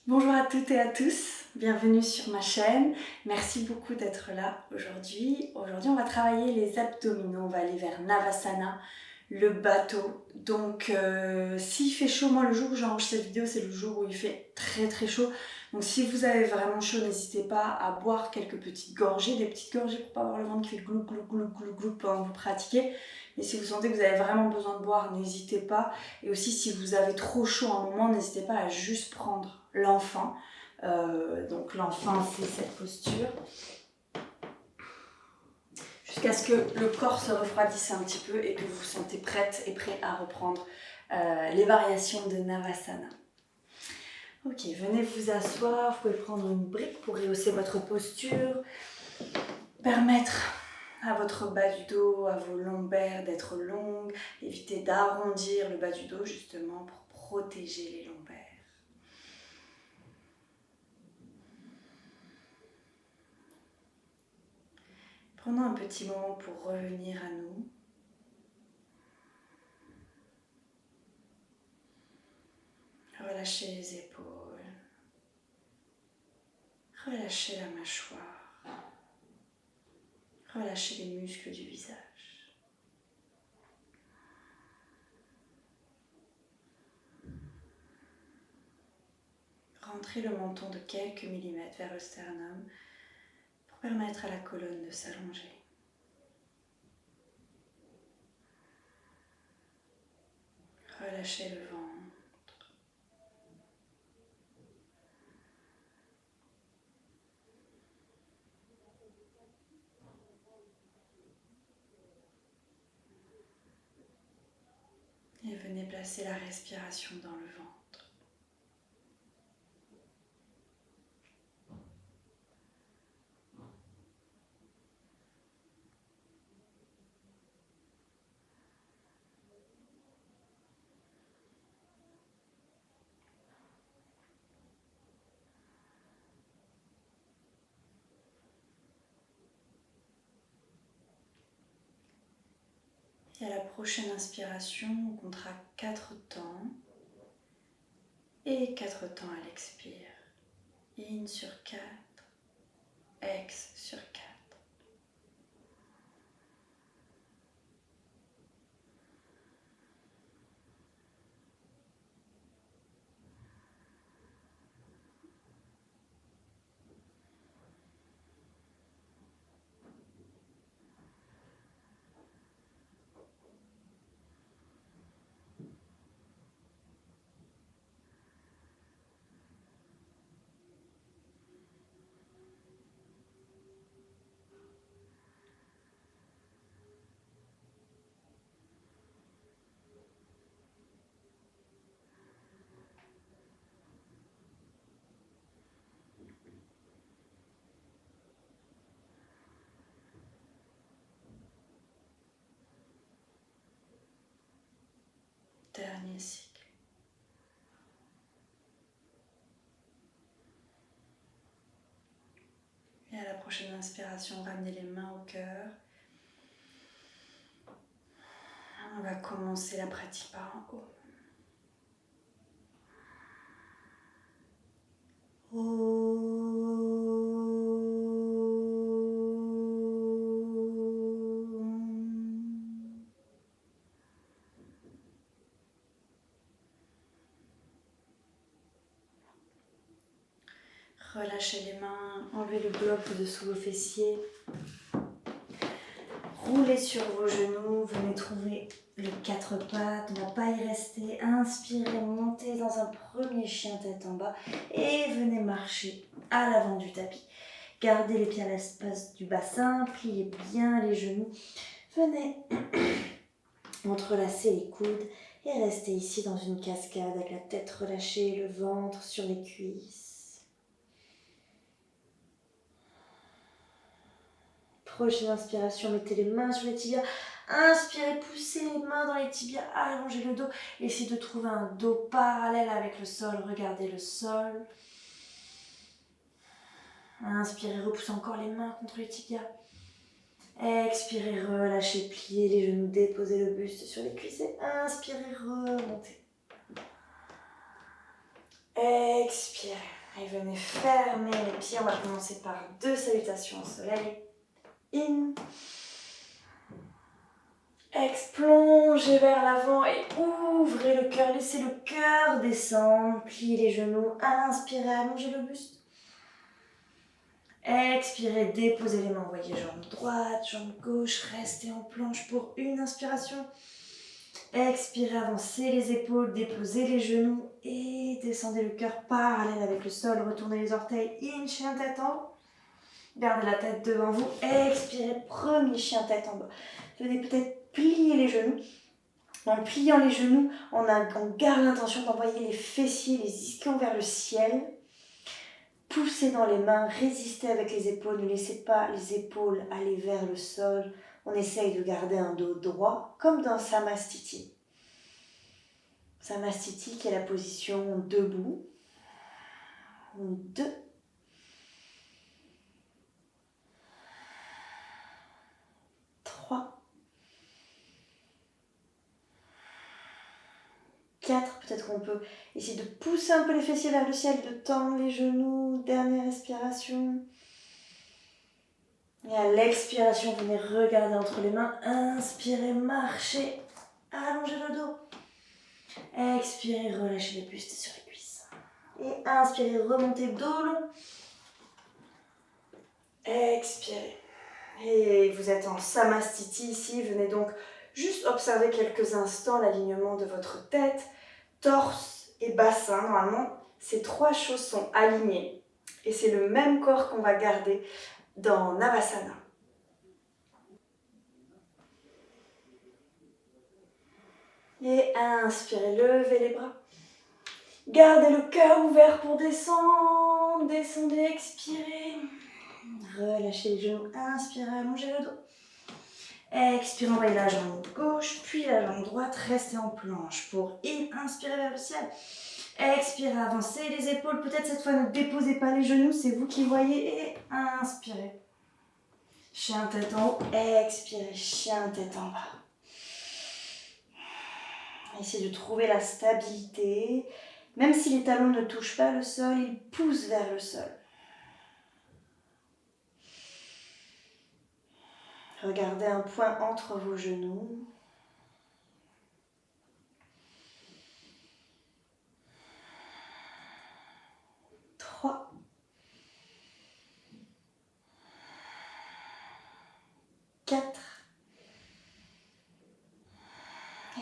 Bonjour à toutes et à tous, bienvenue sur ma chaîne. Merci beaucoup d'être là aujourd'hui. Aujourd'hui, on va travailler les abdominaux, on va aller vers Navasana, le bateau. Donc, s'il fait chaud, moi le jour où j'enregistre cette vidéo, c'est le jour où il fait très chaud. Donc, si vous avez vraiment chaud, n'hésitez pas à boire quelques petites gorgées, des petites gorgées pour pas avoir le ventre qui fait glou glou glou glou glou pendant que vous pratiquez. Mais si vous sentez que vous avez vraiment besoin de boire, n'hésitez pas. Et aussi, si vous avez trop chaud à un moment, n'hésitez pas à juste prendre l'enfant. Donc l'enfant, c'est cette posture. Jusqu'à ce que le corps se refroidisse un petit peu et que vous vous sentez prête et prêt à reprendre les variations de Navasana. Ok, venez vous asseoir. Vous pouvez prendre une brique pour rehausser votre posture. Permettre à votre bas du dos, à vos lombaires d'être longues. Évitez d'arrondir le bas du dos justement pour protéger les lombaires. Prenons un petit moment pour revenir à nous. Relâchez les épaules. Relâchez la mâchoire. Relâchez les muscles du visage. Rentrez le menton de quelques millimètres vers le sternum pour permettre à la colonne de s'allonger. Relâchez le ventre. Et venez placer la respiration dans le ventre. Et à la prochaine inspiration, on comptera 4 temps. Et 4 temps à l'expire. In sur 4, ex sur 4. Dernier cycle. Et à la prochaine inspiration, ramenez les mains au cœur. On va commencer la pratique par en haut. Relâchez les mains, enlevez le bloc dessous vos fessiers. Roulez sur vos genoux, venez trouver les 4 pattes, on ne va pas y rester. Inspirez, montez dans un premier chien tête en bas et venez marcher à l'avant du tapis. Gardez les pieds à l'espace du bassin, pliez bien les genoux. Venez entrelacer les coudes et restez ici dans une cascade avec la tête relâchée, le ventre sur les cuisses. Prochaine inspiration, mettez les mains sur les tibias. Inspirez, poussez les mains dans les tibias, allongez le dos. Essayez de trouver un dos parallèle avec le sol. Regardez le sol. Inspirez, repoussez encore les mains contre les tibias. Expirez, relâchez, pliez les genoux, déposez le buste sur les cuisses. Inspirez, remontez. Expirez. Et venez fermer les pieds. On va commencer par 2 salutations au soleil. In. Plongez vers l'avant et ouvrez le cœur. Laissez le cœur descendre. Pliez les genoux. Inspirez, allongez le buste. Expirez, déposez les mains. Voyez jambe droite, jambe gauche. Restez en planche pour une inspiration. Expirez, avancez les épaules, déposez les genoux et descendez le cœur parallèle avec le sol. Retournez les orteils. In, chien tête en haut. Gardez la tête devant vous. Expirez, premier chien tête en bas. Venez peut-être plier les genoux. En pliant les genoux, on garde l'intention d'envoyer les fessiers, les ischions vers le ciel. Poussez dans les mains, résistez avec les épaules. Ne laissez pas les épaules aller vers le sol. On essaye de garder un dos droit, comme dans Samastiti. Samastiti qui est la position debout. 2. 3. 4. Peut-être qu'on peut essayer de pousser un peu les fessiers vers le ciel, de tendre les genoux. Dernière respiration. Et à l'expiration, venez regarder entre les mains. Inspirez, marchez, allongez le dos. Expirez, relâchez le buste sur les cuisses. Et inspirez, remontez dos long. Expirez. Et vous êtes en Samastiti ici. Venez donc juste observer quelques instants l'alignement de votre tête, torse et bassin. Normalement, ces 3 choses sont alignées. Et c'est le même corps qu'on va garder dans Navasana. Et inspirez, levez les bras. Gardez le cœur ouvert pour descendre. Descendez, expirez. Relâchez les genoux, inspirez, allongez le dos. Expirez, envoyez la jambe gauche, puis la jambe droite. Restez en planche pour inspirer vers le ciel. Expirez, avancez les épaules. Peut-être cette fois, ne déposez pas les genoux, c'est vous qui voyez. Et inspirez. Chien tête en haut. Expirez, chien tête en bas. Essayez de trouver la stabilité. Même si les talons ne touchent pas le sol, ils poussent vers le sol. Regardez un point entre vos genoux. 3. 4.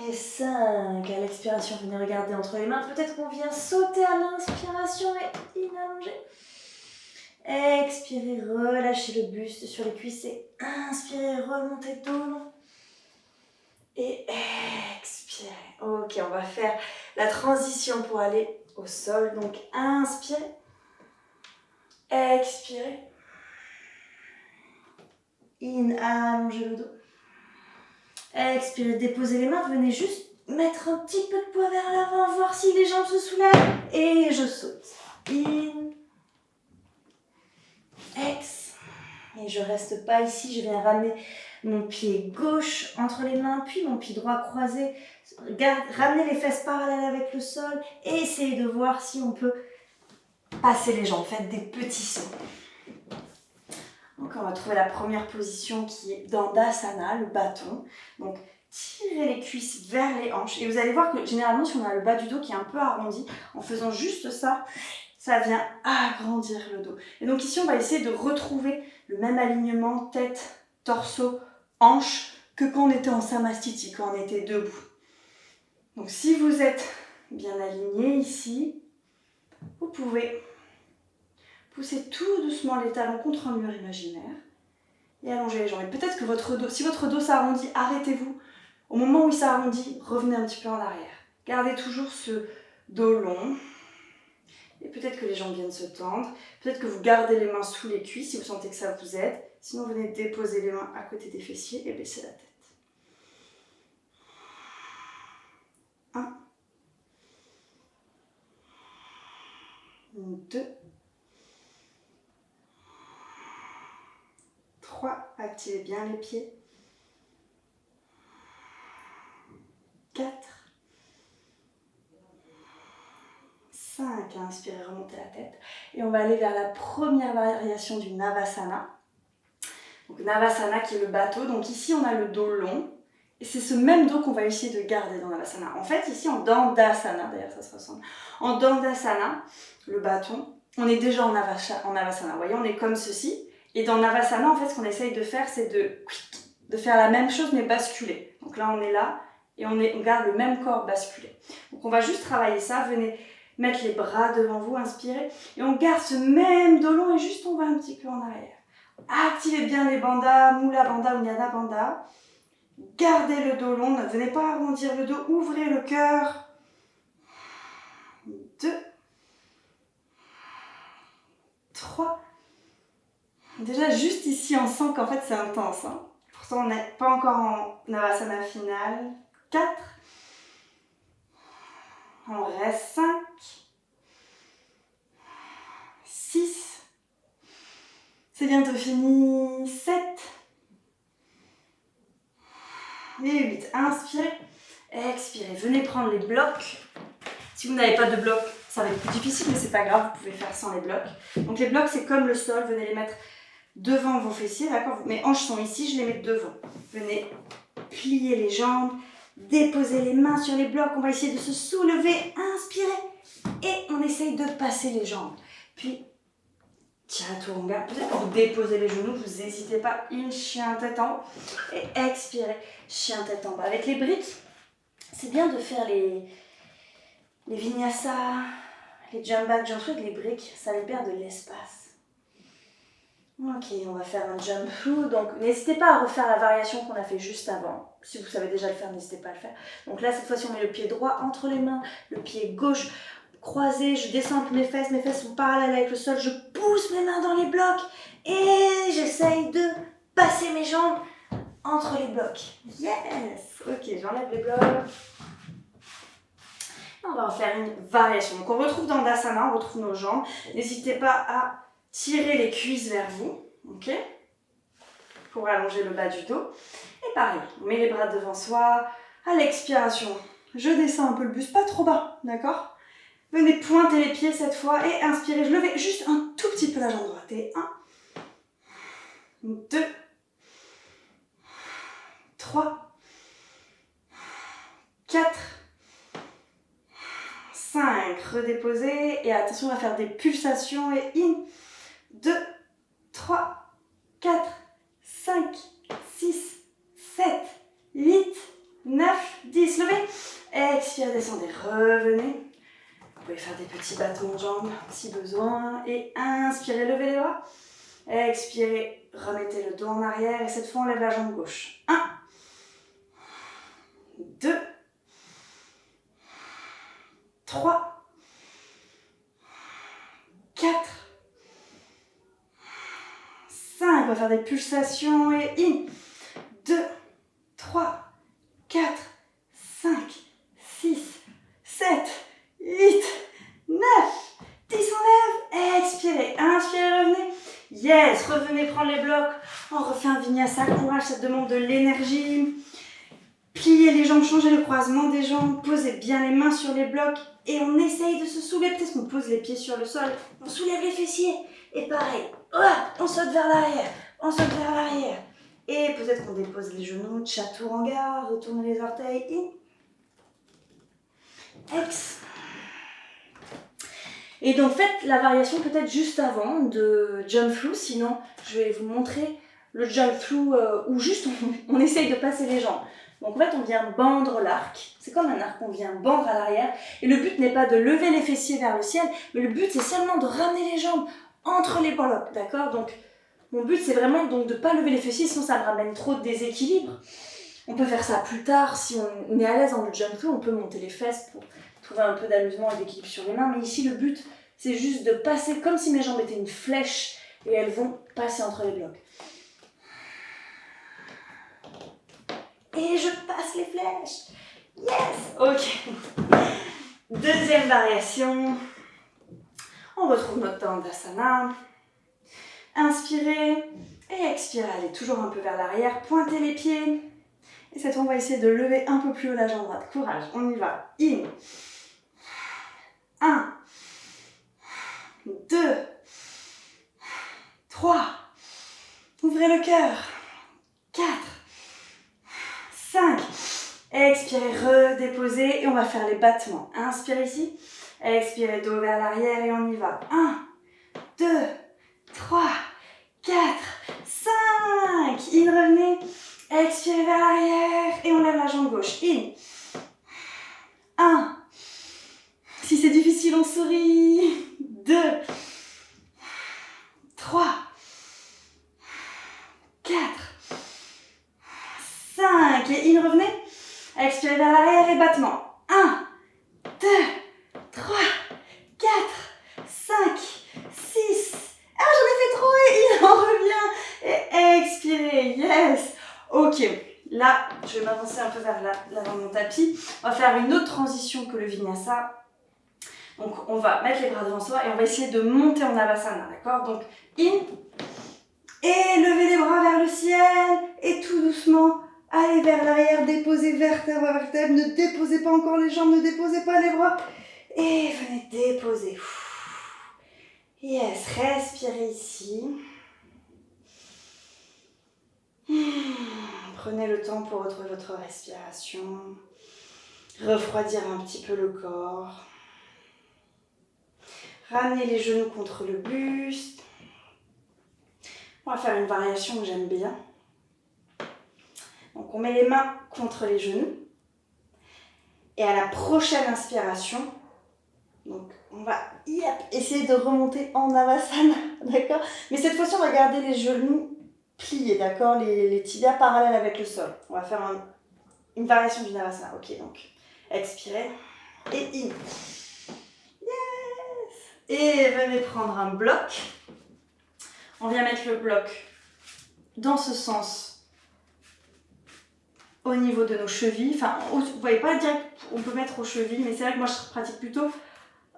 Et 5. À l'expiration, venez regarder entre les mains. Peut-être qu'on vient sauter à l'inspiration et inallonger. Expirez, relâchez le buste sur les cuisses et inspirez, remontez dos long. Et expirez. Ok, on va faire la transition pour aller au sol. Donc inspirez, expirez. Allongez le dos. Expirez, déposez les mains. Venez juste mettre un petit peu de poids vers l'avant, voir si les jambes se soulèvent. Et je saute. Ex. Et je reste pas ici, je viens ramener mon pied gauche entre les mains, puis mon pied droit croisé. Ramenez les fesses parallèles avec le sol et essayez de voir si on peut passer les jambes. Faites des petits sauts. Donc on va trouver la première position qui est Dandasana, le bâton. Donc tirez les cuisses vers les hanches. Et vous allez voir que généralement si on a le bas du dos qui est un peu arrondi, en faisant juste ça, ça vient agrandir le dos. Et donc ici, on va essayer de retrouver le même alignement tête, torso, hanche que quand on était en Samastiti, quand on était debout. Donc si vous êtes bien aligné ici, vous pouvez pousser tout doucement les talons contre un mur imaginaire et allonger les jambes. Et peut-être que votre dos, si votre dos s'arrondit, arrêtez-vous. Au moment où il s'arrondit, revenez un petit peu en arrière. Gardez toujours ce dos long. Et peut-être que les jambes viennent se tendre. Peut-être que vous gardez les mains sous les cuisses si vous sentez que ça vous aide. Sinon, venez déposer les mains à côté des fessiers et baisser la tête. 1. 2. 3. Activez bien les pieds. 4. 5. Inspirez, remontez la tête. Et on va aller vers la première variation du Navasana. Donc Navasana qui est le bateau. Donc ici, on a le dos long. Et c'est ce même dos qu'on va essayer de garder dans Navasana. En fait, ici, en Dandasana, d'ailleurs ça se ressemble, en Dandasana, le bâton, on est déjà en Navasana. Vous voyez, on est comme ceci. Et dans Navasana, en fait, ce qu'on essaye de faire, c'est de faire la même chose, mais basculer. Donc là, on est là, et on garde le même corps basculé. Donc on va juste travailler ça. Venez mettre les bras devant vous, inspirez. Et on garde ce même dos long, et juste on va un petit peu en arrière. Activez bien les bandhas, Mula Bandha ou Jnana Bandha. Gardez le dos long, ne venez pas arrondir le dos, ouvrez le cœur. 2, 3. Déjà, juste ici, on sent qu'en fait, c'est intense. Hein. Pourtant, on n'est pas encore en Navasana final. 4. On reste 5. 6. C'est bientôt fini. 7. Et 8. Inspirez. Expirez. Venez prendre les blocs. Si vous n'avez pas de blocs, ça va être plus difficile, mais c'est pas grave, vous pouvez faire sans les blocs. Donc les blocs, c'est comme le sol, venez les mettre devant vos fessiers, d'accord? Mes hanches sont ici, je les mets devant. Venez plier les jambes, déposer les mains sur les blocs, on va essayer de se soulever, inspirez, et on essaye de passer les jambes. Puis, Chaturanga, peut-être que vous déposez les genoux, vous n'hésitez pas, in, chien tête en haut, et expirez, chien tête en bas. Avec les briques, c'est bien de faire les vinyasa, les jump back, jump through, les briques, ça libère de l'espace. Ok, on va faire un jump through, donc n'hésitez pas à refaire la variation qu'on a fait juste avant. Si vous savez déjà le faire, n'hésitez pas à le faire. Donc là, cette fois-ci, on met le pied droit entre les mains, le pied gauche croisé, je descends un peu mes fesses sont parallèles avec le sol, je pousse mes mains dans les blocs et j'essaye de passer mes jambes entre les blocs. Yes! Ok, j'enlève les blocs. On va en faire une variation. Donc on retrouve dans Dandasana, on retrouve nos jambes. N'hésitez pas à tirer les cuisses vers vous, ok? Pour allonger le bas du dos. Et pareil, on met les bras devant soi. À l'expiration, je descends un peu le buste, pas trop bas, d'accord? Venez pointer les pieds cette fois et inspirez. Je levais juste un tout petit peu la jambe droite. Et 1, 2, 3, 4, 5, redéposez et attention, on va faire des pulsations et 1, 2, 3, 4, 5, 6, 7, 8, 9, 10, levez, expirez, descendez, revenez, vous pouvez faire des petits bâtons de jambes si besoin et inspirez, levez les bras, expirez, remettez le dos en arrière et cette fois on lève la jambe gauche, 1, 2, 3, 4, 5, on va faire des pulsations et 1, 2, 3, 4, 5, 6, 7, 8, 9, 10, on lève, expirez, inspirez, revenez, yes, revenez prendre les blocs, on refait un vinyasa, courage, ça demande de l'énergie, pliez les jambes, changez le croisement des jambes, posez bien les mains sur les blocs et on essaye de se soulever, peut-être qu'on pose les pieds sur le sol, on soulève les fessiers et pareil, on saute vers l'arrière, on saute vers l'arrière et peut-être qu'on dépose les genoux, chaturanga, retournez les orteils, ex. Et donc faites la variation peut-être juste avant de jump through, sinon je vais vous montrer le jump through où juste on essaye de passer les jambes. Donc en fait on vient bendre l'arc, c'est comme un arc, on vient bendre à l'arrière et le but n'est pas de lever les fessiers vers le ciel, mais le but c'est seulement de ramener les jambes entre les blocs, d'accord? Donc mon but c'est vraiment donc de ne pas lever les fessiers, sinon ça me ramène trop de déséquilibre. On peut faire ça plus tard, si on est à l'aise dans le jump through, on peut monter les fesses pour trouver un peu d'amusement et d'équilibre sur les mains, mais ici le but c'est juste de passer comme si mes jambes étaient une flèche et elles vont passer entre les blocs. Et je passe les flèches. Yes! Ok. Deuxième variation. On retrouve notre Dandasana. Inspirez et expirez. Allez toujours un peu vers l'arrière. Pointez les pieds. Et cette fois, on va essayer de lever un peu plus haut la jambe droite. Courage, on y va. In. 1, 3. Ouvrez le cœur. 4. 5. Expirez, redéposez et on va faire les battements. Inspirez ici. Expirez, dos vers l'arrière et on y va. 1, 2, 3, 4, 5. In, revenez. Expirez vers l'arrière et on lève la jambe gauche. In. 1. Si c'est difficile, on sourit. 2, 3, 4, 5. Et in, revenez. Expirez vers l'arrière et battement. 1, 2, 3, 4, 5, 6. Ah, j'en ai fait trop et il en revient. Et expirez, yes. Ok, là, je vais m'avancer un peu vers l'avant de mon tapis. On va faire une autre transition que le vinyasa. Donc, on va mettre les bras devant soi et on va essayer de monter en Navasana, d'accord? Donc, in. Et levez les bras vers le ciel. Et tout doucement, allez vers l'arrière, déposez vertèbre à vertèbre. Ne déposez pas encore les jambes, ne déposez pas les bras. Et venez déposer. Yes, respirez ici. Prenez le temps pour retrouver votre respiration. Refroidir un petit peu le corps. Ramenez les genoux contre le buste. On va faire une variation que j'aime bien. Donc on met les mains contre les genoux. Et à la prochaine inspiration, donc on va essayer de remonter en Navasana, d'accord? Mais cette fois-ci, on va garder les genoux pliés, d'accord? Les tibias parallèles avec le sol. On va faire une variation du Navasana. Ok, donc expirez et in. Yes! Et venez prendre un bloc. On vient mettre le bloc dans ce sens au niveau de nos chevilles. Enfin, vous ne voyez pas direct, on peut mettre aux chevilles, mais c'est vrai que moi je pratique plutôt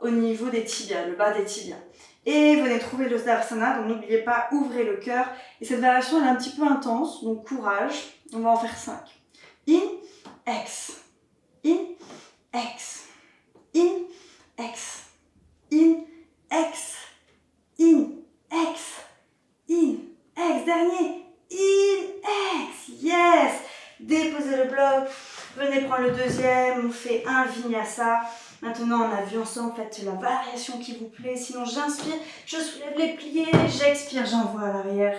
au niveau des tibias, le bas des tibias. Et venez trouver le Navasana, donc n'oubliez pas, ouvrez le cœur. Et cette variation elle est un petit peu intense, donc courage. On va en faire 5. In, ex. In, ex. In, ex. In, ex. In, ex. In, ex. Dernier. In, ex. Yes. Déposez le bloc. Venez prendre le deuxième. On fait un vinyasa. Maintenant, on a vu ensemble, faites la variation qui vous plaît. Sinon, j'inspire, je soulève les pliés, j'expire, j'envoie à l'arrière.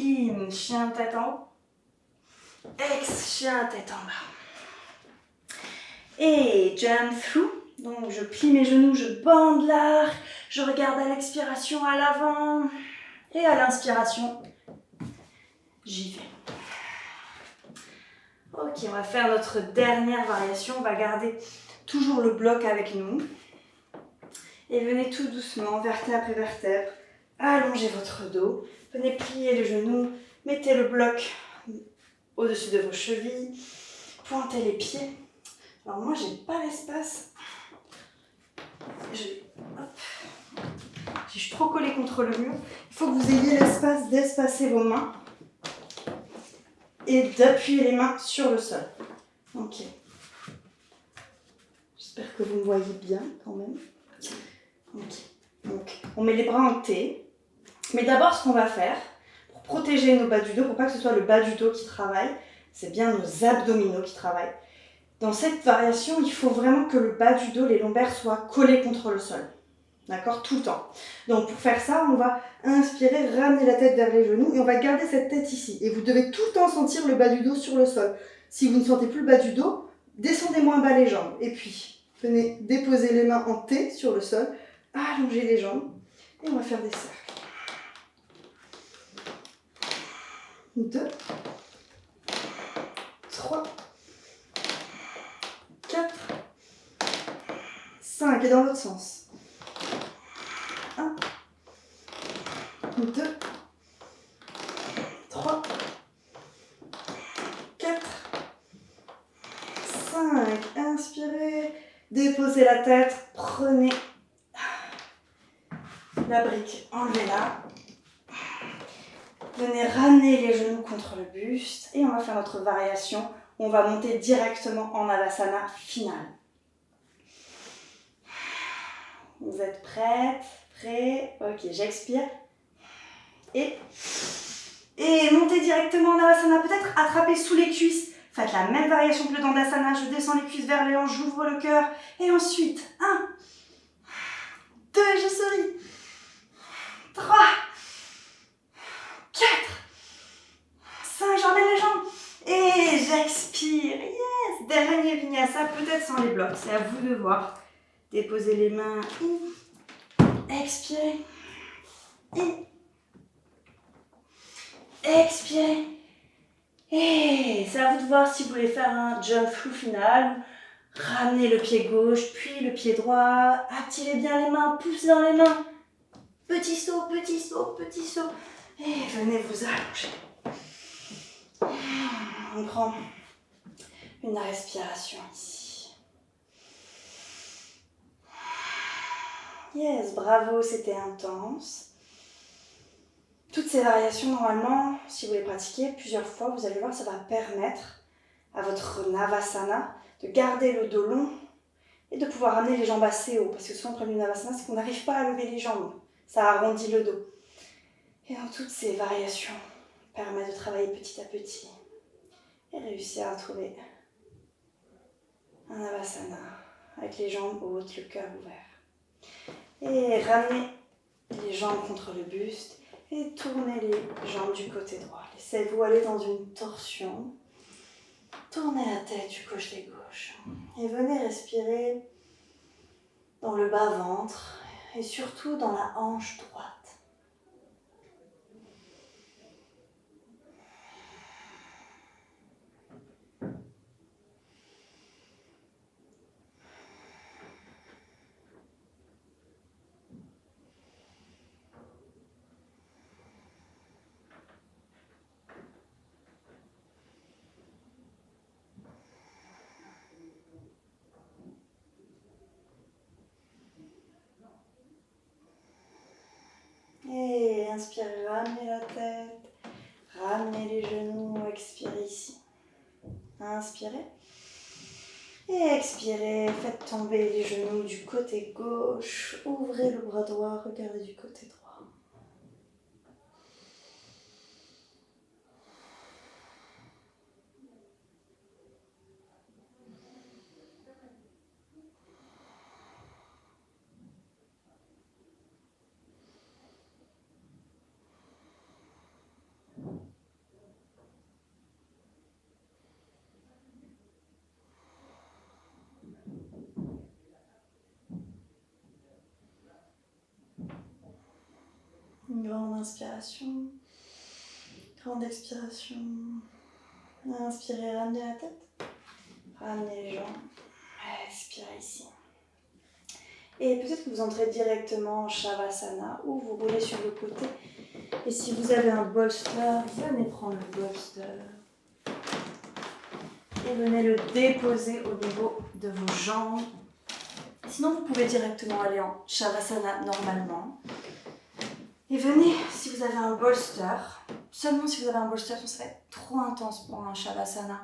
In, chien tête en haut. Ex, chien tête en bas. Et jump through. Donc, je plie mes genoux, je bande l'arc. Je regarde à l'expiration à l'avant. Et à l'inspiration, j'y vais. Ok, on va faire notre dernière variation. On va garder toujours le bloc avec nous. Et venez tout doucement, vertèbre après vertèbre. Allongez votre dos. Venez plier les genoux. Mettez le bloc au-dessus de vos chevilles. Pointez les pieds. Alors moi, j'ai pas l'espace. Je suis trop collée contre le mur. Il faut que vous ayez l'espace d'espacer vos mains. Et d'appuyer les mains sur le sol. Ok. J'espère que vous me voyez bien quand même. Ok. Donc, on met les bras en T. Mais d'abord, ce qu'on va faire, pour protéger nos bas du dos, pour pas que ce soit le bas du dos qui travaille, c'est bien nos abdominaux qui travaillent. Dans cette variation, il faut vraiment que le bas du dos, les lombaires, soient collés contre le sol. D'accord? Tout le temps. Donc, pour faire ça, on va inspirer, ramener la tête vers les genoux et on va garder cette tête ici. Et vous devez tout le temps sentir le bas du dos sur le sol. Si vous ne sentez plus le bas du dos, descendez moins bas les jambes. Et puis, venez déposer les mains en T sur le sol, allongez les jambes et on va faire des cercles. 2, 3, 4, 5. Et dans l'autre sens. 1, 2, 3, 4, 5. Inspirez, déposez la tête, prenez la brique, enlevez-la. Venez ramener les genoux contre le buste et on va faire notre variation. On va monter directement en Navasana finale. Vous êtes prêtes? Prêts? Ok, j'expire. Et montez directement en Navasana. Peut-être attrapez sous les cuisses. Faites la même variation que le Dandasana. Je descends les cuisses vers les hanches, j'ouvre le cœur. Et ensuite, 1, 2, et je souris. 3, 4, 5, j'emmène les jambes. Et j'expire. Yes. Dernier vinyasa, peut-être sans les blocs. C'est à vous de voir. Déposez les mains. Expirez. Expirez. Et c'est à vous de voir si vous voulez faire un jump flou final. Ramenez le pied gauche, puis le pied droit. Activez bien les mains, poussez dans les mains. Petit saut, petit saut, petit saut. Et venez vous allonger. On prend une respiration ici. Yes, bravo, c'était intense. Toutes ces variations, normalement, si vous les pratiquez plusieurs fois, vous allez voir, ça va permettre à votre Navasana de garder le dos long et de pouvoir amener les jambes assez haut. Parce que souvent, le problème du Navasana, c'est qu'on n'arrive pas à lever les jambes. Ça arrondit le dos. Et dans toutes ces variations, permet de travailler petit à petit et réussir à trouver un Navasana avec les jambes hautes, le cœur ouvert. Et ramenez les jambes contre le buste et tournez les jambes du côté droit. Laissez-vous aller dans une torsion. Tournez la tête du côté gauche et venez respirer dans le bas-ventre et surtout dans la hanche droite. Et inspirez, ramenez la tête, ramenez les genoux, expirez ici. Inspirez. Et expirez, faites tomber les genoux du côté gauche, ouvrez le bras droit, regardez du côté droit. Une grande inspiration, grande expiration. Inspirez, ramenez la tête, ramenez les jambes, expirez ici. Et peut-être que vous entrez directement en Shavasana ou vous roulez sur le côté. Et si vous avez un bolster, venez prendre le bolster et venez le déposer au niveau de vos jambes. Sinon, vous pouvez directement aller en Shavasana normalement. Et venez, si vous avez un bolster, seulement si vous avez un bolster, ça va être trop intense pour un Shavasana.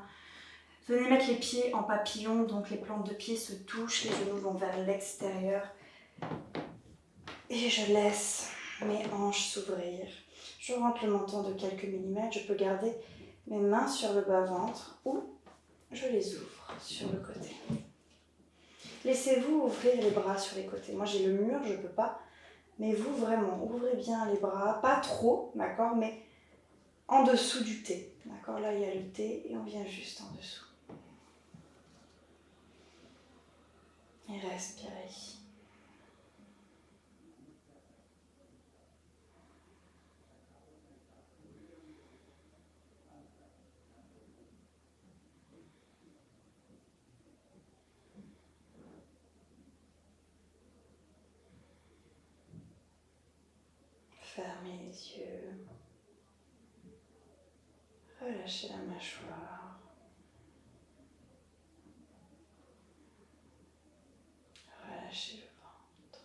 Venez mettre les pieds en papillon, donc les plantes de pied se touchent, les genoux vont vers l'extérieur. Et je laisse mes hanches s'ouvrir. Je rentre le menton de quelques millimètres, je peux garder mes mains sur le bas-ventre ou je les ouvre sur le côté. Laissez-vous ouvrir les bras sur les côtés. Moi j'ai le mur, je ne peux pas. Mais vous vraiment, ouvrez bien les bras, pas trop, d'accord, mais en dessous du T. D'accord, là il y a le T et on vient juste en dessous. Et respirez. Fermez les yeux. Relâchez la mâchoire. Relâchez le ventre.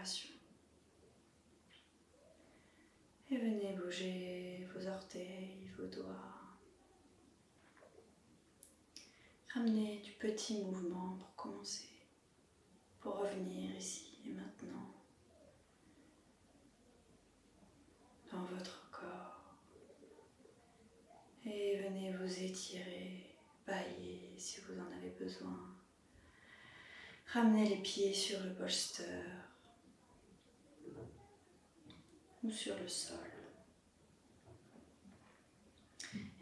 respiration. Et venez bouger vos orteils, vos doigts. Ramenez du petit mouvement pour commencer, pour revenir ici et maintenant, dans votre corps. Et venez vous étirer, bailler si vous en avez besoin. Ramenez les pieds sur le bolster ou sur le sol.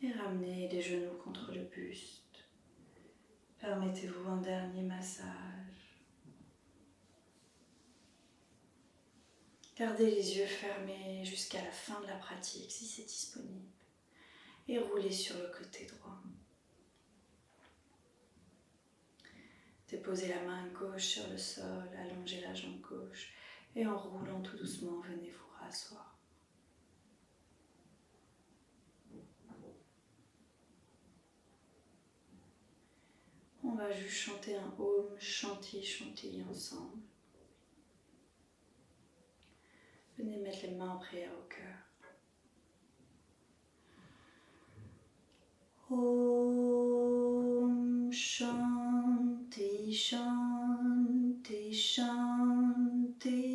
Et ramenez les genoux contre le buste. Permettez-vous un dernier massage. Gardez les yeux fermés jusqu'à la fin de la pratique si c'est disponible. Et roulez sur le côté droit. Déposez la main gauche sur le sol, allongez la jambe gauche et en roulant tout doucement, venez vous rasseoir. On va juste chanter un Om Shanti Shanti ensemble. Venez mettre les mains en prière au cœur. Om Shanti Shanti Shanti.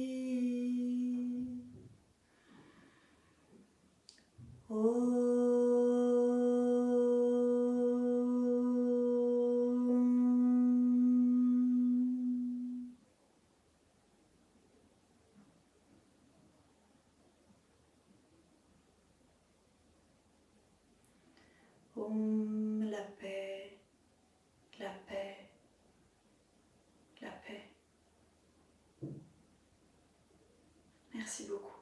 Om, la paix, la paix, la paix. Merci beaucoup.